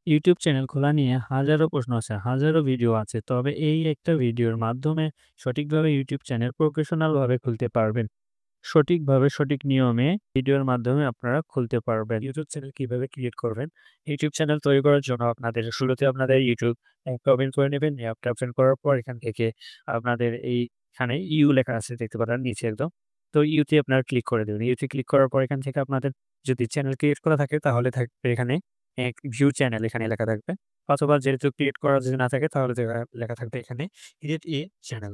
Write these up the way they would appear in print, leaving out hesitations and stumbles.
YouTube channel খোলা নিয়ে হাজারো প্রশ্ন আছে, হাজারো ভিডিও আছে। তবে এই একটা ভিডিওর মাধ্যমে সঠিকভাবে ইউটিউব চ্যানেল প্রফেশনাল ভাবে খুলতে পারবেন। সঠিকভাবে সঠিক নিয়মে ভিডিওর মাধ্যমে আপনারা খুলতে পারবেন। ইউটিউব চ্যানেল কিভাবে ক্রিয়েট করবেন? ইউটিউব চ্যানেল তৈরি করার জন্য শুরুতে আপনাদের ইউটিউব অ্যাপটা ওপেন করে নেবেন। এই অ্যাপটা ওপেন করার পর এখান থেকে আপনাদের এইখানে ইউ লেখা আছে দেখতে পারেন নিচে একদম। তো ইউতে আপনারা ক্লিক করে দেবেন। ইউতে ক্লিক করার পর এখান থেকে আপনাদের যদি চ্যানেল ক্রিয়েট করা থাকে তাহলে থাকবে এখানে ভিউ চ্যানেল এখানে লেখা থাকবে। অথবা যেহেতু ক্রিয়েট করা যদি না থাকে তাহলে লেখা থাকবে এখানে create a channel.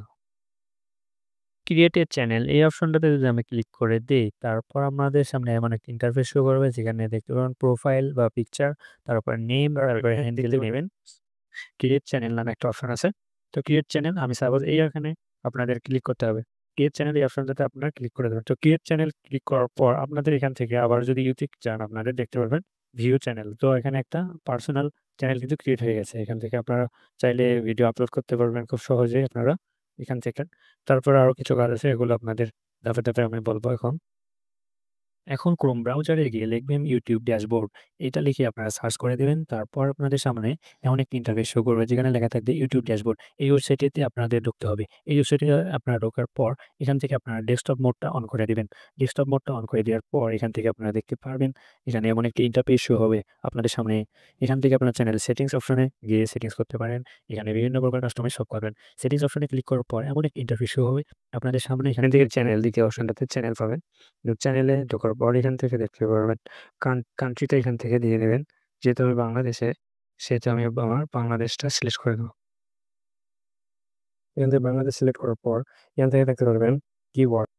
Create a channel এই অপশনটাতে যদি আমি ক্লিক করে দেই, তারপর আমাদের সামনে এমন একটা ইন্টারফেস শো করবে যেখানে দেখতে পাবেন প্রোফাইল বা পিকচার, তারপর নেম, তারপর এখান থেকে নেবেন ক্রিয়েট চ্যানেল নামে একটা অপশন আছে। তো ক্রিয়েট চ্যানেল আমি সাপোজ এখানে আপনাদের ক্লিক করতে হবে। ক্রিয়েট চ্যানেল এই অপশনটাতে আপনারা ক্লিক করে দেবেন। তো ক্রিয়েট চ্যানেল ক্লিক করার পর আপনাদের এখান থেকে আবার যদি ইউটিউব চান আপনাদের দেখতে পারবেন ভিউ চ্যানেল। তো এখানে একটা পার্সোনাল চ্যানেল কিন্তু ক্রিয়েট হয়ে গেছে। এখান থেকে আপনারা চাইলে ভিডিও আপলোড করতে পারবেন খুব সহজেই আপনারা এখান থেকে। তারপর আরো কিছু কাজ আছে এগুলো আপনাদের ধাপে, ধাপে আমি বলব এখন। এখন ক্রোম ব্রাউজারে গিয়ে লিখবেন ইউটিউব ড্যাশবোর্ড। এটা লিখে আপনারা সার্চ করে দিবেন। তারপর আপনাদের সামনে এমন একটি ইন্টারফেস শো করবে যেখানে লেখা থাকবে ইউটিউব ড্যাশবোর্ড। এই ওয়েবসাইটেতে আপনাদের ঢুকতে হবে। এই ওয়েবসাইটে আপনারা ঢোকার পর এখান থেকে আপনারা ডেস্কটপ মোডটা অন করে দিবেন। ডেস্কটপ মোডটা অন করে দেওয়ার পর এখান থেকে আপনারা দেখতে পারবেন এখানে এমন একটি ইন্টারফেস শো হবে আপনাদের সামনে। এখান থেকে আপনার চ্যানেল সেটিংস অপশনে গিয়ে সেটিংস করতে পারেন। এখানে বিভিন্ন প্রকার কাস্টমাইজ সব পাবেন। সেটিংস অপশনে ক্লিক করার পর এমন একটি ইন্টারফেস শো হবে আপনাদের সামনে। এখান থেকে চ্যানেল দ্বিতীয় অপশনটাতে চ্যানেল পাবেন। চ্যানেলে ঢোকার পর এখান থেকে দেখতে পারবেন কান্ট্রিটা এখান থেকে দিয়ে নেবেন। যেহেতু আমি বাংলাদেশে, সেহেতু আমি আমার বাংলাদেশটা সিলেক্ট করে দেব। এখান থেকে বাংলাদেশ সিলেক্ট করার পর এখান থেকে দেখতে পারবেন কিওয়ার্ড।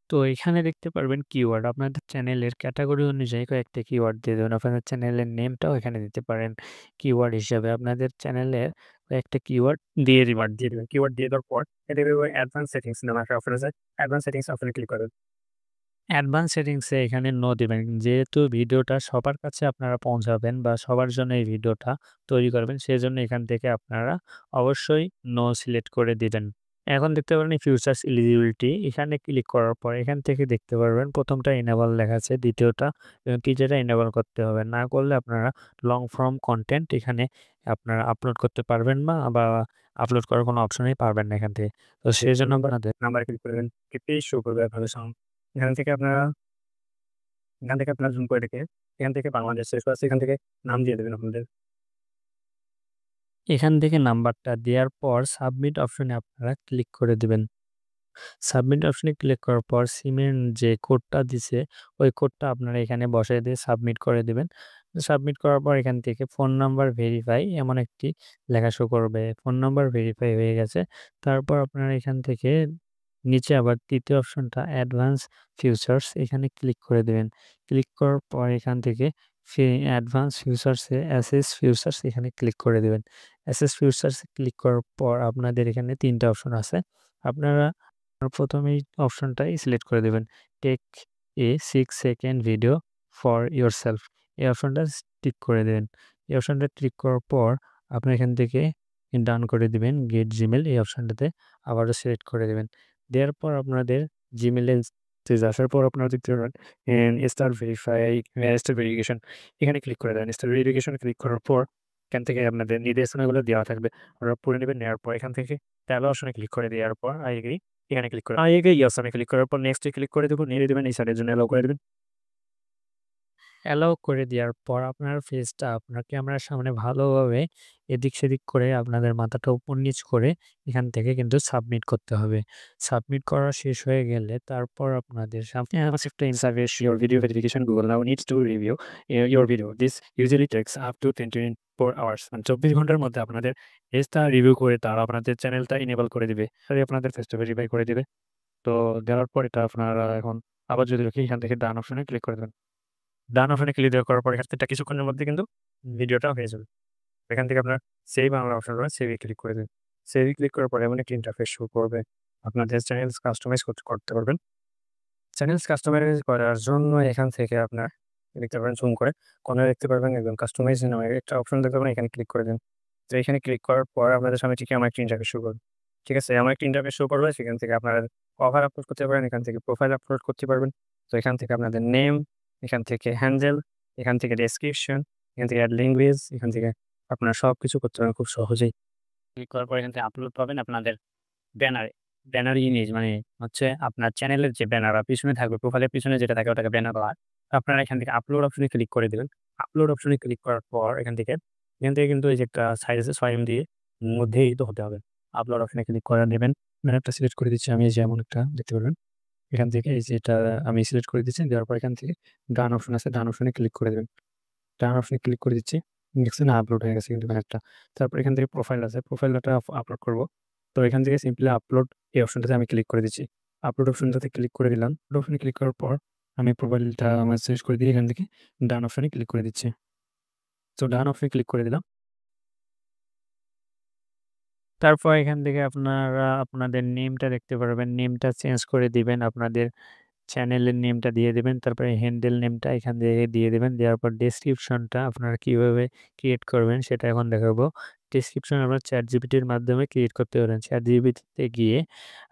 তো এখানে দেখতে পারবেন কিওয়ার্ড। আপনাদের চ্যানেলের ক্যাটেগরি অনুযায়ী কয়েকটা কিওয়ার্ড দিয়ে দেবেন। আপনাদের চ্যানেলের নেমটাও এখানে দিতে পারেন কিওয়ার্ড হিসাবে। আপনাদের চ্যানেলের কয়েকটা কিওয়ার্ড দিয়ে দেবেন। কিওয়ার্ড দিয়ে দেওয়ার পর এটা অ্যাডভান্স সেটিংস নামে একটা অপশন আছে। অ্যাডভান্স সেটিংস অপশনে ক্লিক করবেন। অ্যাডভান্স সেটিংসে এখানে নো দিবেন। যেহেতু ভিডিওটা সবার কাছে আপনারা পৌঁছাবেন বা সবার জন্য এই ভিডিওটা তৈরি করবেন, সেজন্য এখান থেকে আপনারা অবশ্যই নো সিলেক্ট করে দিবেন। এখন দেখতে পারেন ফিউচার্স এলিজিবিলিটি এখানে ক্লিক করার পর এখান থেকে দেখতে পারবেন ১ম টা এনেবল লেখা আছে, ২য় টা এবং ৩য় টা এনেবল করতে হবে। না করলে আপনারা লং ফর্ম কনটেন্ট এখানে আপনারা আপলোড করতে পারবেন না বা আপলোড করার কোনো অপশনই পাবেন না এখান থেকে। তো সেজন্য আপনাদের নাম্বারে ক্লিক করবেন। পেজ শো করবে আপনাদের সামনে। এখান থেকে আপনারা জুম করে রেখে এখান থেকে বাংলাদেশ সিলেক্ট করা আছে। এখান থেকে নাম দিয়ে দেবেন আপনাদের। এখান থেকে নাম্বারটা দেওয়ার পর সাবমিট অপশনে আপনারা ক্লিক করে দিবেন। সাবমিট অপশনে ক্লিক করার পর সিমের যে কোডটা দিছে, ওই কোডটা আপনারা এখানে বসায় দিয়ে সাবমিট করে দিবেন। সাবমিট করার পর এখান থেকে ফোন নাম্বার ভেরিফাই এমন একটি লেখা শো করবে। ফোন নাম্বার ভেরিফাই হয়ে গেছে। তারপর আপনারা এখান থেকে নিচে আবার ৩য় অপশনটা অ্যাডভান্স ফিউচার্স এখানে ক্লিক করে দিবেন। ক্লিক করার পর এখান থেকে অ্যাডভান্স ফিউচার্সে অ্যাসেস ফিউচার্স এখানে ক্লিক করে দিবেন। অ্যাসেস ফিউচার্সে ক্লিক করার পর আপনাদের এখানে ৩ টা অপশন আছে। আপনারা ১ম এই অপশনটাই সিলেক্ট করে দিবেন। Take a 6 second video for yourself এই অপশনটা টিক করে দিবেন। এই অপশনটা টিক করার পর আপনি এখান থেকে ডান করে দিবেন। গেট জিমেইল এই অপশনটাতে আবারও সিলেক্ট করে দিবেন। দেওয়ার পর আপনাদের জিমেইলে আসার পর আপনারা দেখতে পারবেন স্টার স্টার ভেরিফিকেশন এখানে ক্লিক করে দেবেন। স্টার ভেরিফিকেশন ক্লিক করার পর এখান থেকে আপনাদের নির্দেশনাগুলো দেওয়া থাকবে। আপনারা পড়ে নেবেন। নেওয়ার পর এখান থেকে ট্যাব অপশনে ক্লিক করে দেওয়ার পর আই এগ্রি এখানে ক্লিক করে আই এগ্রি ইয়েস আমি ক্লিক করার পর নেক্সট এ ক্লিক করে দেব। নিয়ে দিবেন এই সাইডের জন্য এলাও করে দিবেন। অ্যালাউ করে দেওয়ার পর আপনার ফেসটা আপনার ক্যামেরার সামনে ভালোভাবে এদিক-সেদিক করে আপনাদের মাথাটা উপর-নিচ করে এখান থেকে কিন্তু সাবমিট করতে হবে। সাবমিট করা শেষ হয়ে গেলে তারপর আপনাদের সামনে একটা interface your video verification Google now needs to review your video. This usually takes up to 24 hours. মানে ২৪ ঘন্টার মধ্যে আপনাদের পেজটা রিভিউ করে তারা আপনাদের চ্যানেলটা এনেবল করে দিবে। আপনাদের পেজটা ভেরিফাই করে দিবে। তো দেওয়ার পর এটা আপনারা এখন আবার যদি দেখি এখান থেকে ডান অপশনে ক্লিক করে দেবেন। ডান অপশনে ক্লিক করার পর এখান থেকে কিছুক্ষণের মধ্যে কিন্তু ভিডিওটা হয়ে যাবে। এখান থেকে আপনার সেভ বাংলা অপশন রয়েছে, সেভে ক্লিক করে দিন। সেভে ক্লিক করার পর এমন একটি ইন্টারফেস শো করবে। আপনাদের চ্যানেলস কাস্টমাইজ করতে পারবেন। চ্যানেলস কাস্টমাইজ করার জন্য এখান থেকে আপনার দেখতে পারেন জুম করে কর্নারে দেখতে পারবেন একদম কাস্টমাইজ নামে একটা অপশন দেখতে পাবেন, এখানে ক্লিক করে দিন। তো এখানে ক্লিক করার পর আপনাদের সামনে ঠিক এমন একটা ইন্টারফেস শো করবে। ঠিক আছে? এমন একটা ইন্টারফেস শো করবে, সেখান থেকে আপনারা কভার আপলোড করতে পারেন, এখান থেকে প্রোফাইল আপলোড করতে পারবেন। তো এখান থেকে আপনাদের নেম, এখান থেকে হ্যান্ডেল, এখান থেকে ডেসক্রিপশন, এখান থেকে অ্যাড ল্যাঙ্গুয়েজ, এখান থেকে আপনারা সবকিছু করতে পারেন খুব সহজেই। ক্লিক করার পর এখান থেকে আপলোড পাবেন আপনাদের ব্যানারে। ব্যানার ইমেজ মানে হচ্ছে আপনার চ্যানেলের যে ব্যানার বা পিছনে থাকবে, প্রোফাইলের পিছনে যেটা থাকে ওটাকে ব্যানার বলা হয়। আপনারা এখান থেকে আপলোড অপশনে ক্লিক করে দিবেন। আপলোড অপশনে ক্লিক করার পর এখান থেকে কিন্তু এই যে একটা সাইজ আছে ৬ এমবি মধ্যেই তো হতে হবে। আপলোড অপশনে ক্লিক করে দিবেন। ব্যানারটা সিলেক্ট করে দিচ্ছি আমি, এই যে এমন একটা দেখতে পারবেন। এখান থেকে এই যে এটা আমি সিলেক্ট করে দিচ্ছি। দেওয়ার পর এখান থেকে ডান অপশন আছে, ডান অপশনে ক্লিক করে দিবেন। ডান অপশনে ক্লিক করে দিচ্ছি। দেখছেন আপলোড হয়ে গেছে কিন্তু ব্যানারটা। তারপর এখান থেকে প্রোফাইল আছে, প্রোফাইলটা আপলোড করব। তো এখান থেকে সিম্পলি আপলোড এই অপশনটাতে আমি ক্লিক করে দিচ্ছি। আপলোড অপশনটাতে ক্লিক করে দিলাম। আপলোড অপশনে ক্লিক করার পর আমি প্রোফাইলটা আমার সিলেক্ট করে দিয়ে এখান থেকে ডান অপশনে ক্লিক করে দিচ্ছি। তো ডান অপশনে ক্লিক করে দিলাম। তারপর এখান থেকে আপনারা আপনাদের নেমটা দেখতে পারবেন। নেমটা চেঞ্জ করে দিবেন। আপনাদের চ্যানেলের নেমটা দিয়ে দিবেন। তারপরে হ্যান্ডেল নেমটা এখান থেকে দিয়ে দিবেন। দেওয়ার পর ডেসক্রিপশনটা আপনারা কিভাবে ক্রিয়েট করবেন সেটা এখন দেখাবো। ডেসক্রিপশন আপনারা ChatGPT-র মাধ্যমে ক্রিয়েট করতে পারেন। ChatGPT-তে গিয়ে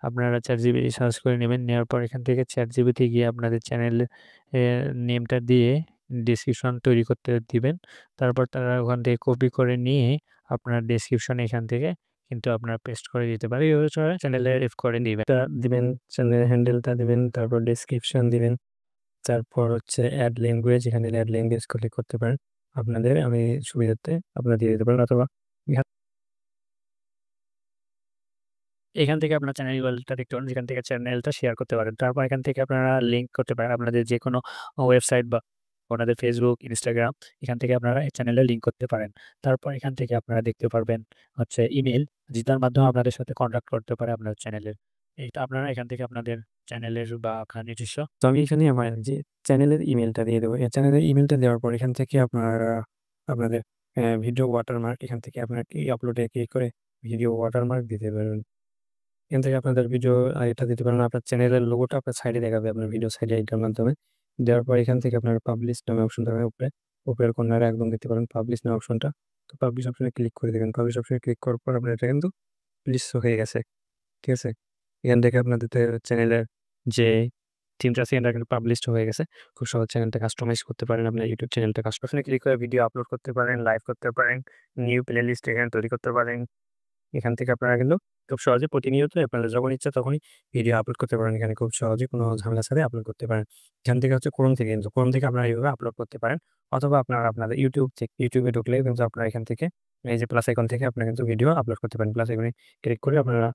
আপনারা ChatGPT সার্চ করে নেবেন। নেওয়ার পর এখান থেকে ChatGPT গিয়ে আপনাদের চ্যানেলের নেমটা দিয়ে ডেসক্রিপশন তৈরি করতে দিবেন। তারপর তারা ওখান থেকে কপি করে নিয়ে আপনার ডেসক্রিপশন এখান থেকে কিন্তু আপনারা পেস্ট করে দিতে পারেন। এভাবে চ্যানেলে এড করে দিবেন। দিবেন, চ্যানেলের হ্যান্ডেলটা দিবেন, তারপর ডেসক্রিপশন দিবেন। তারপর হচ্ছে এড ল্যাঙ্গুয়েজ, এখানে এড ল্যাঙ্গুয়েজ ক্লিক করতে পারেন। আপনাদের আমি সুবিধার্থে আপনারা দিয়ে দিতে পারেন, অথবা এখান থেকে আপনার চ্যানেল URL-টা দেখতে পারেন, যেখান থেকে চ্যানেলটা শেয়ার করতে পারেন। তারপর এখান থেকে আপনারা লিঙ্ক করতে পারেন আপনাদের যেকোনো ওয়েবসাইট বা আপনাদের Facebook, Instagram, এখান থেকে আপনারা এই চ্যানেলে লিঙ্ক করতে পারেন। তারপর এখান থেকে আপনারা দেখতে পারবেন হচ্ছে ইমেইল, যেটার মাধ্যমে আপনাদের সাথে কন্ট্যাক্ট করতে পারে আপনার চ্যানেলের। এইটা আপনারা এখান থেকে আপনাদের চ্যানেলের বা আপনার নিজস্ব, তো আমি এখানে আমার যে চ্যানেলের ইমেইলটা দিয়ে দেবো। এই চ্যানেলের ইমেইলটা দেওয়ার পর এখান থেকে আপনারা আপনাদের ভিডিও ওয়াটারমার্ক, এখান থেকে আপনারা আপলোডে ক্লিক করে ভিডিও ওয়াটারমার্ক দিতে পারবেন। এখান থেকে আপনাদের ভিডিও এটা দিতে পারেন। আপনার চ্যানেলের লোগোটা আপনার সাইডে দেখাবে, আপনার ভিডিও সাইডে এটার মাধ্যমে। দেওয়ার পর এখান থেকে আপনার পাবলিশ নামে অপশন থাকবে উপরে, উপরের কর্নারে একদম দেখতে পারেন পাবলিশ নামে অপশনটা। তো পাবলিশ অপশনে ক্লিক করে দেবেন। পাবলিশ অপশনে ক্লিক করার পর আপনার এটা কিন্তু পাবলিশ হয়ে গেছে। ঠিক আছে? এখান থেকে আপনাদের চ্যানেলের যে থিমটা আছে এটা কিন্তু পাবলিশড হয়ে গেছে। খুব সহজ চ্যানেলটা কাস্টমাইজ করতে পারেন। আপনার ইউটিউব চ্যানেলটা অপশনে ক্লিক করে ভিডিও আপলোড করতে পারেন, লাইভ করতে পারেন, নিউ প্লেলিস্ট এখানে তৈরি করতে পারেন। এখান থেকে আপনারা কিন্তু খুব সহজে প্রতিনিয়ত আপনাদের যখন ইচ্ছা তখনই ভিডিও আপলোড করতে পারেন। এখানে খুব সহজে কোনো ঝামেলা ছাড়াই আপলোড করতে পারেন। এখান থেকে হচ্ছে ক্রোম থেকে, কিন্তু ক্রোম থেকে আপনারা এইভাবে আপলোড করতে পারেন। অথবা আপনারা আপনাদের ইউটিউবে ঢুকলে কিন্তু আপনারা এখান থেকে এই যে প্লাস আইকন থেকে আপনারা কিন্তু ভিডিও আপলোড করতে পারেন। প্লাস আইকনে ক্লিক করে আপনারা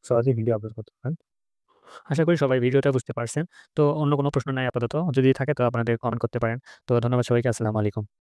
সহজেই ভিডিও আপলোড করতে পারেন। আশা করি সবাই ভিডিওটা বুঝতে পারছেন। তো অন্য কোনো প্রশ্ন নাই আপাতত। যদি থাকে তো আপনাদের কমেন্ট করতে পারেন। তো ধন্যবাদ সবাইকে। আসসালামু আলাইকুম।